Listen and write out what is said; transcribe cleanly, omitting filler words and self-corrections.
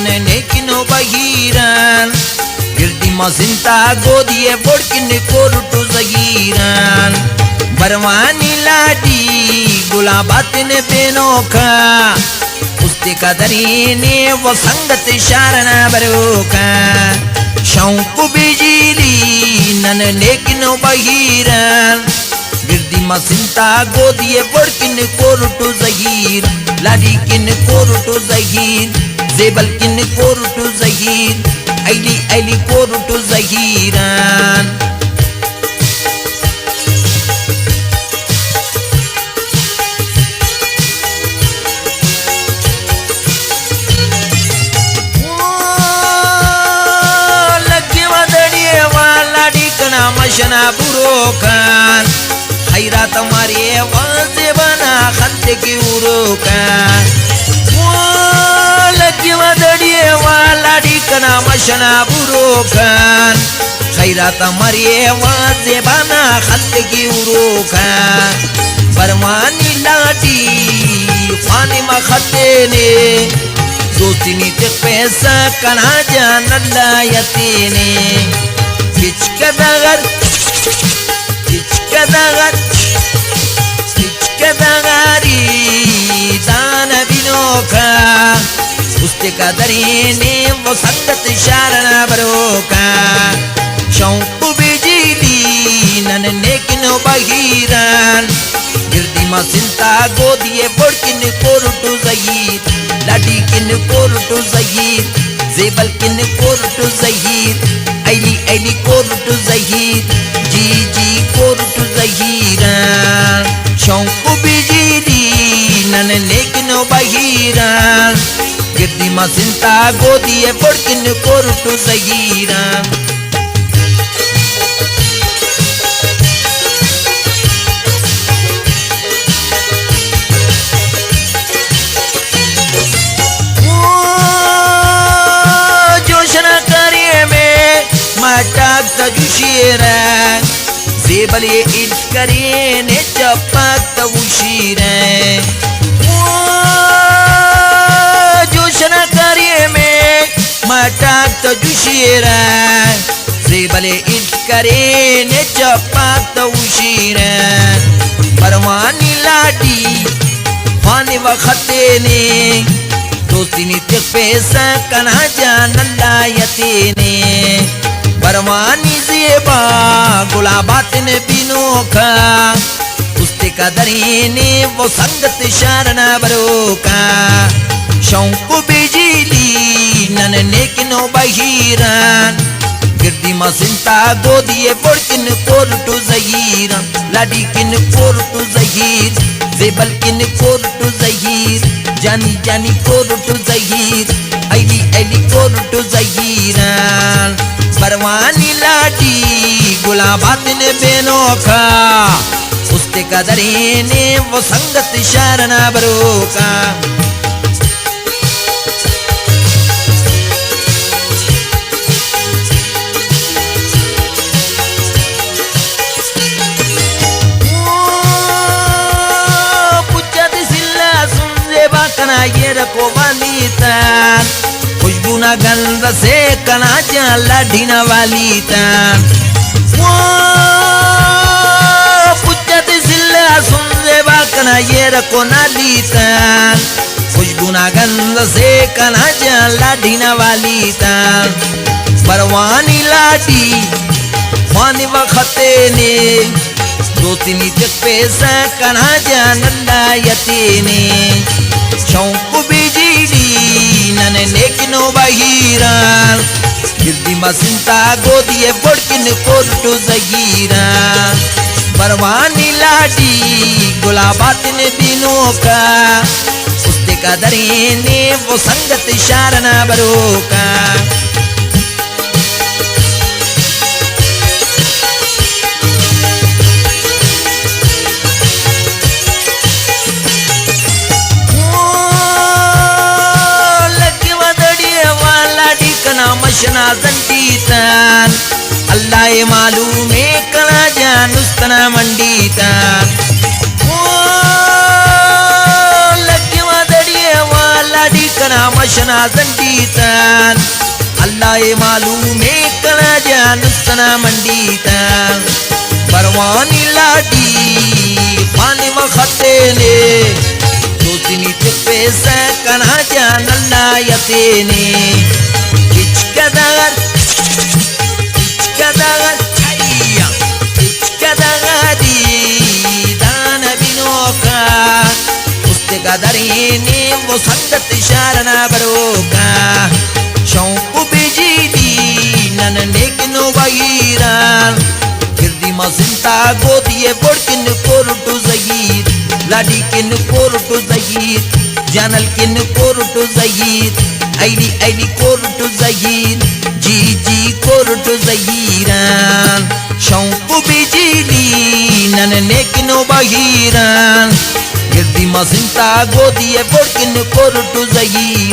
ननेकिनो बहिरान गिरदी मसिंता गोदिए बोड़किन कोरुटो जगीरान बरवानी लाडी गुलाबातिन बेनोखा उस्ते कदरीने वो संगत शारना बरोका शौक बिजली ननेकिनो बहिरान गिरदी मसिंता गोदिए बोड़किन कोरुटो जगीर लाडी किन कोरुटो जगीर जेबल किन कोरुटो जगीर ऐली ऐली कोरुटो जगीरान लगे वदड़िए वाला डिकना मशना बुरोकान खैरा तुम्हारी वाजे बना खत्ते की उरोकान लगी वदड़िए वाला डिकना मशना बुरोकान खैरा तुम्हारी वाजे बना खत्ते की उरोकान बरमानी लाडी फानी मखते ने दोस्ती ते पैसा कना जान लायते ने किचकदगर किचकदगारी दाना बिनोखा उस्ते कदरीने वो संगत शारना बरोका शौक बिजली ननेकिनो बहिरान गिरदी मसिंता गोदिए बोड़किन कोरुटो जगीर लाडी किन कोरुटो जगीर जेबल किन कोरुटो जगीर ऐली ऐली कोरुटो जगीर जी जी कोरुटो जगीरान शौक बिजली ननेकिनो बहिरान गिरदी मसिंता गोदिए बोड़किन कोरुटो जगीरान जुशीरा जेबले इश्करे ने चपक उशीरा जोशना करिए में मटाक जुशीरा जेबले इश्करे ने चपक उशीरा परवानी लाडी फानी वखते ने दोस्ती नीति पैसा कना जान लायते ने बरवानी जेबा गुलाबातिन बिनोखा उस्ते कदरीने वो संगत शारना बरोका शौक बिजली ननेकिनो बहिरान गिरदी मसिंता गोदिए बोड़किन कोरुटो जगीरान लाडी किन कोरुटो जगीर जेबल किन कोरुटो जगीर जानी जानी कोरुटो जगीर ऐली ऐली कोरुटो जगीरान बरवानी लाडी गुलाबातिन बेनोखा उस्ते कदरीने वो संगत शारना बरोका पुच्छत सिल्ला सुनजे बाकना ये रखो वालीतान खुशबू ना गंध से कना जान लाडीना वाली तान पुच्छत सिल्ला सुनजे बाकना ये रखो नाली तान खुशबू ना गंध से कना जान लाडीना वाली तान बरवानी लाडी फानी वखते ने दोस्ती नीति पैसा कना जान लायते ने शौक बिजली ननेकिनो बहिरान गिरदी मसिंता गोदिए बोड़किन कोरुटो जगीरान बरवानी लाडी गुलाबातिन बिनोखा उस्ते कदरीने वो संगत शारना बरोका मशना जंटीतान अल्लाह मालूम कना जानुस्तना मंडीतान लगे वदड़िए वाला डी कना मशना जंडीतान अल्लाह मालूम कना जानुस्तना मंडीतान परवानी लाडी फानिमा खते ने दोस्ती पैसा कना जान अल्लाह यतेने इचकदार Kadarini wo sangat sharana baroka shauku bijili nan nekno wairan girdi mazinta godiye bodkin korutu zahir ladi kin korutu zahir janal kin korutu zahir aili korutu zahir ji korutu zahiran shauku bijili nan nekno wairan girdi mazinta godiye bodkin korutu zahir